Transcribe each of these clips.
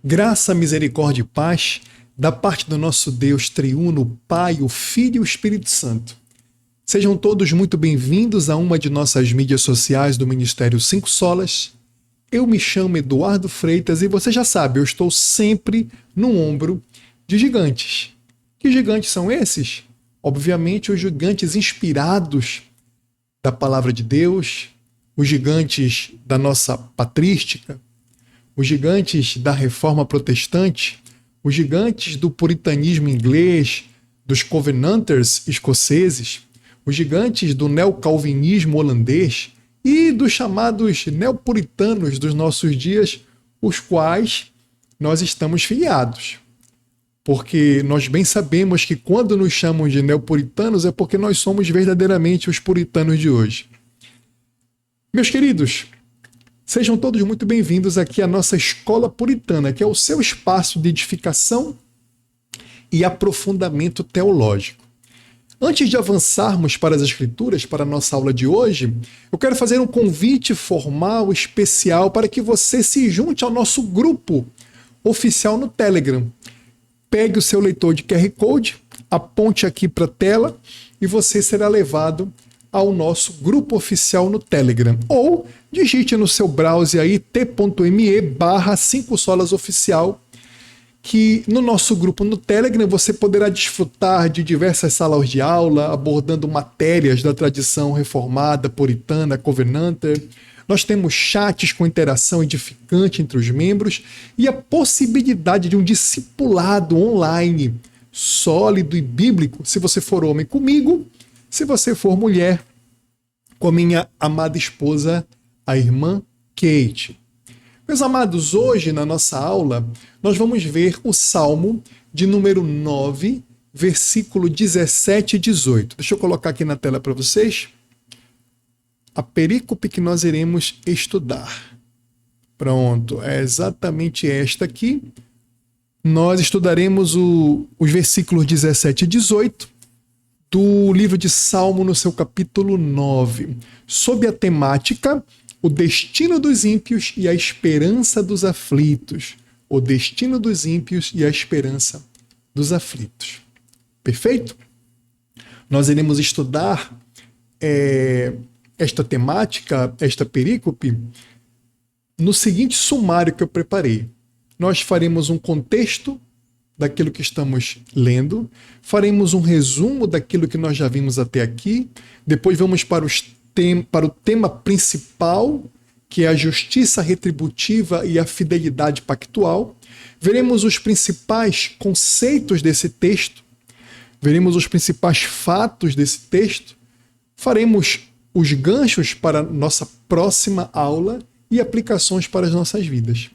Graça, misericórdia e paz da parte do nosso Deus triuno, o Pai, o Filho e o Espírito Santo. Sejam todos muito bem-vindos a uma de nossas mídias sociais do Ministério Cinco Solas. Eu me chamo Eduardo Freitas e você já sabe, eu estou sempre no ombro de gigantes. Que gigantes são esses? Obviamente, os gigantes inspirados da palavra de Deus, os gigantes da nossa patrística, os gigantes da reforma protestante, os gigantes do puritanismo inglês, dos covenanters escoceses, os gigantes do neocalvinismo holandês e dos chamados neopuritanos dos nossos dias, os quais nós estamos filiados. Porque nós bem sabemos que quando nos chamam de neopuritanos é porque nós somos verdadeiramente os puritanos de hoje. Meus queridos, sejam todos muito bem-vindos aqui à nossa Escola Puritana, que é o seu espaço de edificação e aprofundamento teológico. Antes de avançarmos para as Escrituras, para a nossa aula de hoje, eu quero fazer um convite formal, especial, para que você se junte ao nosso grupo oficial no Telegram. Pegue o seu leitor de QR Code, aponte aqui para a tela e você será levado ao nosso grupo oficial no Telegram. Ou digite no seu browser aí t.me/5solasoficial, que no nosso grupo no Telegram você poderá desfrutar de diversas salas de aula abordando matérias da tradição reformada, puritana, covenanter. Nós temos chats com interação edificante entre os membros e a possibilidade de um discipulado online sólido e bíblico, se você for homem comigo, se você for mulher, com a minha amada esposa, a irmã Kate. Meus amados, hoje na nossa aula, nós vamos ver o Salmo de número 9, versículo 17 e 18. Deixa eu colocar aqui na tela para vocês a perícope que nós iremos estudar. Pronto, é exatamente esta aqui. Nós estudaremos os versículos 17 e 18 do livro de Salmo no seu capítulo 9, sob a temática o destino dos ímpios e a esperança dos aflitos. O destino dos ímpios e a esperança dos aflitos. Perfeito? Nós iremos estudar esta temática, esta perícope, no seguinte sumário que eu preparei. Nós faremos um contexto daquilo que estamos lendo, faremos um resumo daquilo que nós já vimos até aqui, depois vamos para o tema principal, que é a justiça retributiva e a fidelidade pactual, veremos os principais conceitos desse texto, veremos os principais fatos desse texto, faremos os ganchos para nossa próxima aula e aplicações para as nossas vidas.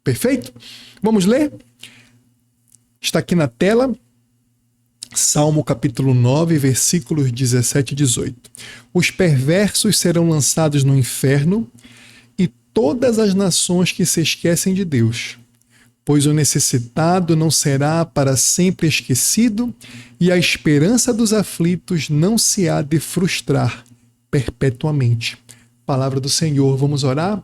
Perfeito? Vamos ler? Está aqui na tela, Salmo capítulo 9, versículos 17 e 18. Os perversos serão lançados no inferno e todas as nações que se esquecem de Deus, pois o necessitado não será para sempre esquecido e a esperança dos aflitos não se há de frustrar perpetuamente. Palavra do Senhor, vamos orar?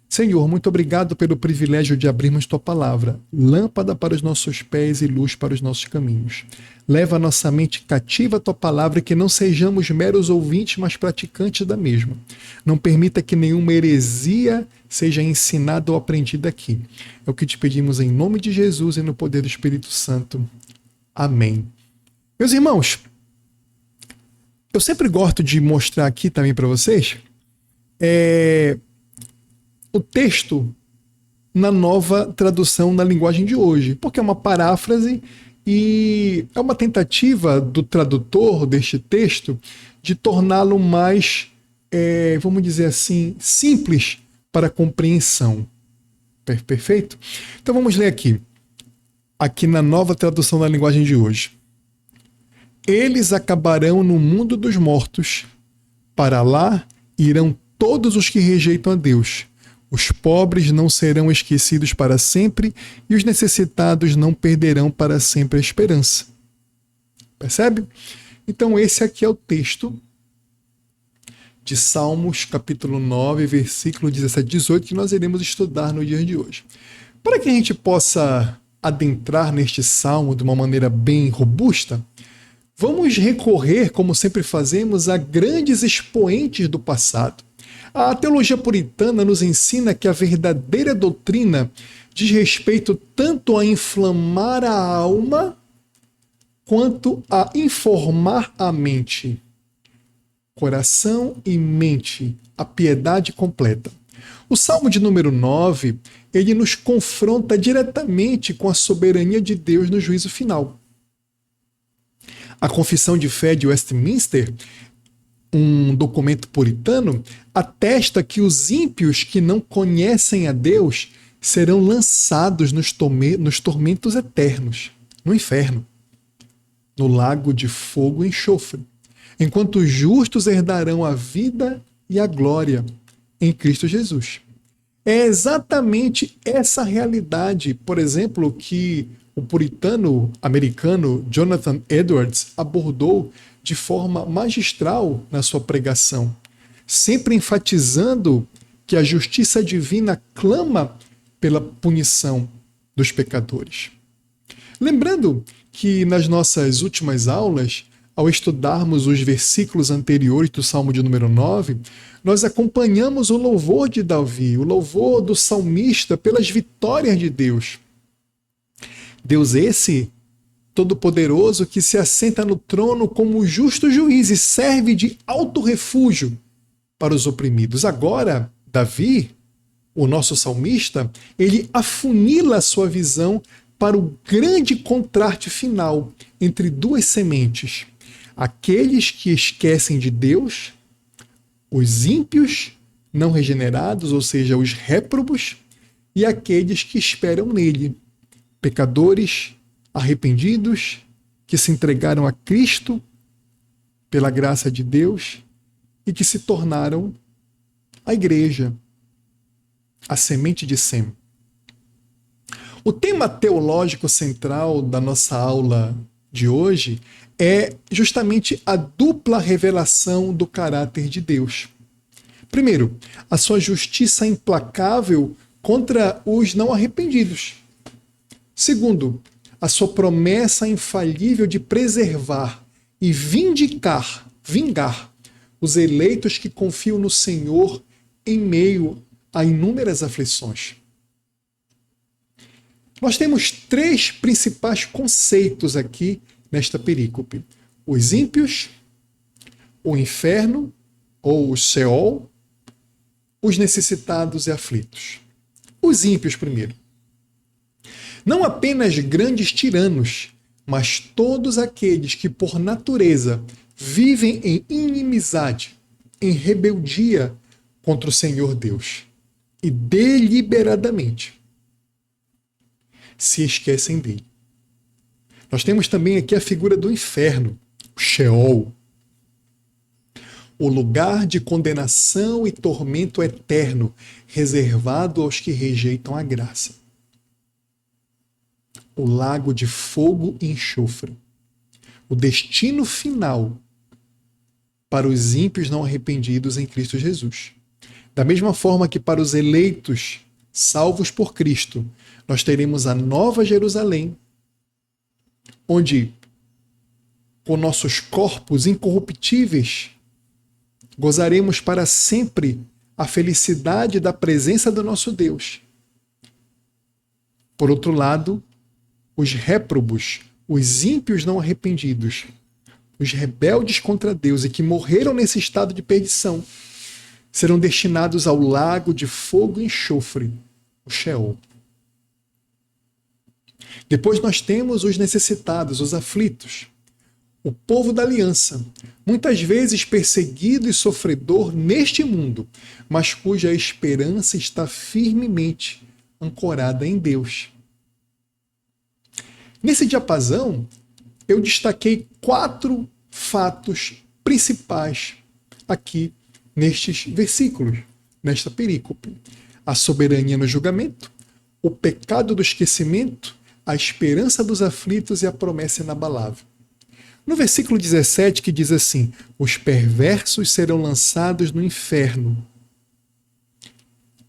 Senhor, muito obrigado pelo privilégio de abrirmos Tua Palavra, lâmpada para os nossos pés e luz para os nossos caminhos. Leva a nossa mente cativa a Tua Palavra e que não sejamos meros ouvintes, mas praticantes da mesma. Não permita que nenhuma heresia seja ensinada ou aprendida aqui. É o que te pedimos em nome de Jesus e no poder do Espírito Santo. Amém. Meus irmãos, eu sempre gosto de mostrar aqui também para vocês o texto na nova tradução na linguagem de hoje, porque é uma paráfrase e é uma tentativa do tradutor deste texto de torná-lo mais, vamos dizer assim, simples para a compreensão. Perfeito? Então vamos ler aqui na nova tradução na linguagem de hoje. Eles acabarão no mundo dos mortos, para lá irão todos os que rejeitam a Deus. Os pobres não serão esquecidos para sempre e os necessitados não perderão para sempre a esperança. Percebe? Então esse aqui é o texto de Salmos, capítulo 9, versículo 17 e 18, que nós iremos estudar no dia de hoje. Para que a gente possa adentrar neste salmo de uma maneira bem robusta, vamos recorrer, como sempre fazemos, a grandes expoentes do passado. A teologia puritana nos ensina que a verdadeira doutrina diz respeito tanto a inflamar a alma quanto a informar a mente. Coração e mente, a piedade completa. O Salmo de número 9, ele nos confronta diretamente com a soberania de Deus no juízo final. A Confissão de Fé de Westminster, um documento puritano, atesta que os ímpios que não conhecem a Deus serão lançados nos tormentos eternos, no inferno, no lago de fogo e enxofre, enquanto os justos herdarão a vida e a glória em Cristo Jesus. É exatamente essa realidade, por exemplo, que o puritano americano Jonathan Edwards abordou de forma magistral na sua pregação, sempre enfatizando que a justiça divina clama pela punição dos pecadores. Lembrando que nas nossas últimas aulas, ao estudarmos os versículos anteriores do Salmo de número 9, nós acompanhamos o louvor de Davi, o louvor do salmista pelas vitórias de Deus. Deus esse, todo-poderoso, que se assenta no trono como justo juiz e serve de alto refúgio para os oprimidos. Agora, Davi, o nosso salmista, ele afunila a sua visão para o grande contraste final entre duas sementes. Aqueles que esquecem de Deus, os ímpios não regenerados, ou seja, os réprobos, e aqueles que esperam nele, pecadores arrependidos, que se entregaram a Cristo pela graça de Deus e que se tornaram a igreja, a semente de Sem. O tema teológico central da nossa aula de hoje é justamente a dupla revelação do caráter de Deus. Primeiro, a sua justiça implacável contra os não arrependidos. Segundo, a sua promessa infalível de preservar e vingar os eleitos que confiam no Senhor em meio a inúmeras aflições. Nós temos três principais conceitos aqui nesta perícope: os ímpios, o inferno, ou o Sheol, os necessitados e aflitos. Os ímpios primeiro. Não apenas grandes tiranos, mas todos aqueles que por natureza vivem em inimizade, em rebeldia contra o Senhor Deus e deliberadamente se esquecem dele. Nós temos também aqui a figura do inferno, o Sheol, o lugar de condenação e tormento eterno reservado aos que rejeitam a graça. O lago de fogo e enxofre, o destino final para os ímpios não arrependidos em Cristo Jesus. Da mesma forma que para os eleitos salvos por Cristo, nós teremos a Nova Jerusalém, onde, com nossos corpos incorruptíveis, gozaremos para sempre a felicidade da presença do nosso Deus. Por outro lado, os réprobos, os ímpios não arrependidos, os rebeldes contra Deus e que morreram nesse estado de perdição, serão destinados ao lago de fogo e enxofre, o Sheol. Depois nós temos os necessitados, os aflitos, o povo da aliança, muitas vezes perseguido e sofredor neste mundo, mas cuja esperança está firmemente ancorada em Deus. Nesse diapasão, eu destaquei 4 fatos principais aqui nestes versículos, nesta perícope: a soberania no julgamento, o pecado do esquecimento, a esperança dos aflitos e a promessa inabalável. No versículo 17, que diz assim: os perversos serão lançados no inferno.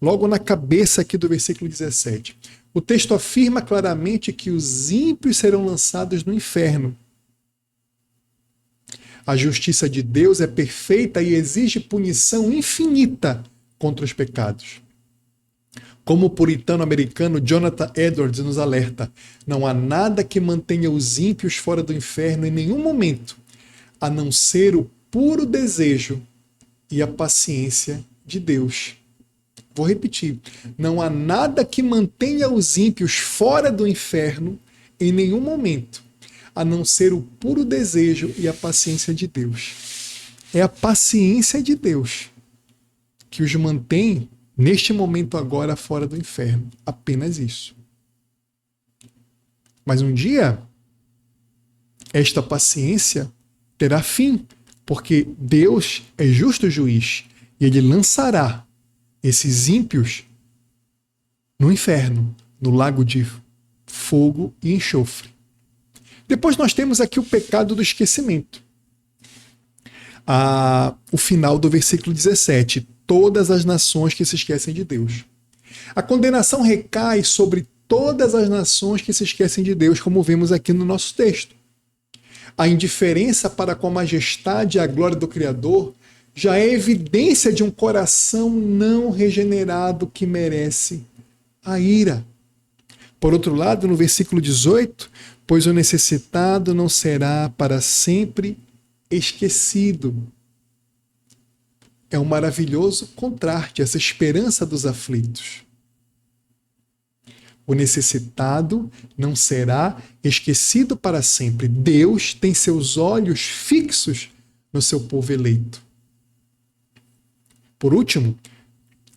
Logo na cabeça aqui do versículo 17, O texto afirma claramente que os ímpios serão lançados no inferno. A justiça de Deus é perfeita e exige punição infinita contra os pecados. Como o puritano americano Jonathan Edwards nos alerta, não há nada que mantenha os ímpios fora do inferno em nenhum momento, a não ser o puro desejo e a paciência de Deus. Vou repetir, não há nada que mantenha os ímpios fora do inferno em nenhum momento, a não ser o puro desejo e a paciência de Deus. É a paciência de Deus que os mantém neste momento agora fora do inferno. Apenas isso. Mas um dia, esta paciência terá fim, porque Deus é justo juiz e ele lançará esses ímpios no inferno, no lago de fogo e enxofre. Depois nós temos aqui o pecado do esquecimento. O final do versículo 17. Todas as nações que se esquecem de Deus. A condenação recai sobre todas as nações que se esquecem de Deus, como vemos aqui no nosso texto. A indiferença para com a majestade e a glória do Criador já é evidência de um coração não regenerado que merece a ira. Por outro lado, no versículo 18, pois o necessitado não será para sempre esquecido. É um maravilhoso contraste, essa esperança dos aflitos. O necessitado não será esquecido para sempre. Deus tem seus olhos fixos no seu povo eleito. Por último,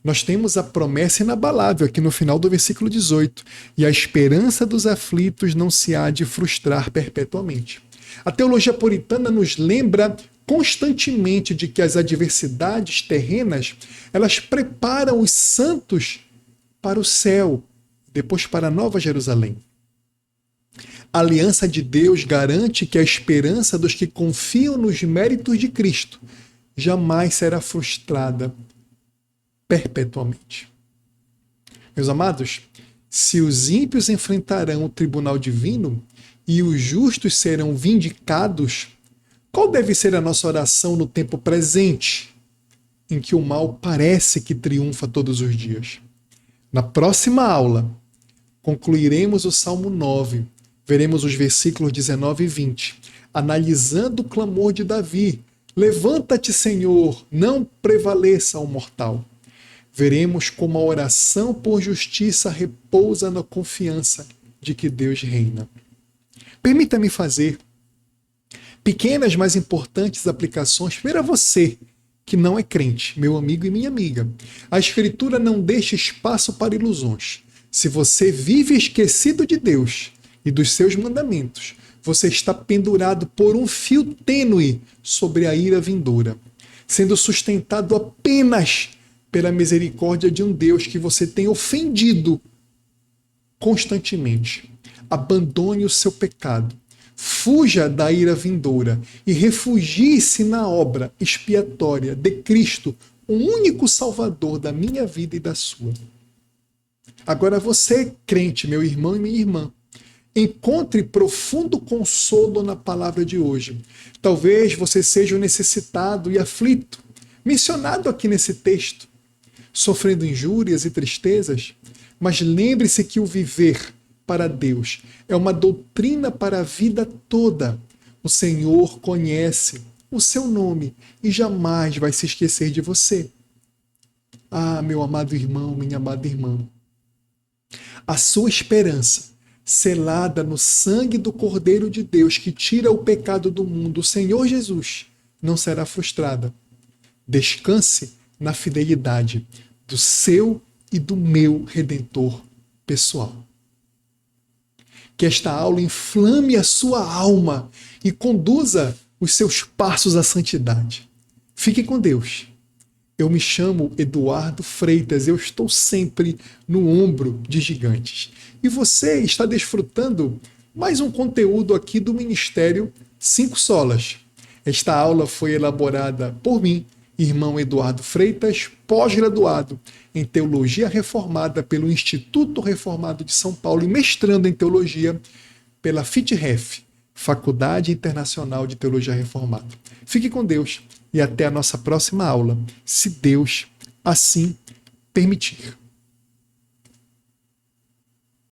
nós temos a promessa inabalável aqui no final do versículo 18. E a esperança dos aflitos não se há de frustrar perpetuamente. A teologia puritana nos lembra constantemente de que as adversidades terrenas, elas preparam os santos para o céu, depois para a Nova Jerusalém. A aliança de Deus garante que a esperança dos que confiam nos méritos de Cristo jamais será frustrada perpetuamente. Meus amados, se os ímpios enfrentarão o tribunal divino e os justos serão vindicados, qual deve ser a nossa oração no tempo presente, em que o mal parece que triunfa todos os dias? Na próxima aula, concluiremos o Salmo 9, veremos os versículos 19 e 20, analisando o clamor de Davi: levanta-te, Senhor, não prevaleça o mortal. Veremos como a oração por justiça repousa na confiança de que Deus reina. Permita-me fazer pequenas, mas importantes aplicações. Primeiro a você, que não é crente, meu amigo e minha amiga. A Escritura não deixa espaço para ilusões. Se você vive esquecido de Deus e dos seus mandamentos, você está pendurado por um fio tênue sobre a ira vindoura, sendo sustentado apenas pela misericórdia de um Deus que você tem ofendido constantemente. Abandone o seu pecado. Fuja da ira vindoura e refugie-se na obra expiatória de Cristo, o único Salvador da minha vida e da sua. Agora você, crente, meu irmão e minha irmã, encontre profundo consolo na palavra de hoje. Talvez você seja o necessitado e aflito, mencionado aqui nesse texto, sofrendo injúrias e tristezas, mas lembre-se que o viver para Deus é uma doutrina para a vida toda. O Senhor conhece o seu nome e jamais vai se esquecer de você. Ah, meu amado irmão, minha amada irmã, a sua esperança, selada no sangue do Cordeiro de Deus que tira o pecado do mundo, o Senhor Jesus, não será frustrada. Descanse na fidelidade do seu e do meu Redentor pessoal. Que esta aula inflame a sua alma e conduza os seus passos à santidade. Fique com Deus. Eu me chamo Eduardo Freitas, eu estou sempre no ombro de gigantes. E você está desfrutando mais um conteúdo aqui do Ministério 5 Solas. Esta aula foi elaborada por mim irmão Eduardo Freitas, pós-graduado em Teologia Reformada pelo Instituto Reformado de São Paulo e mestrando em Teologia pela FITREF, Faculdade Internacional de Teologia Reformada. Fique com Deus e até a nossa próxima aula, se Deus assim permitir.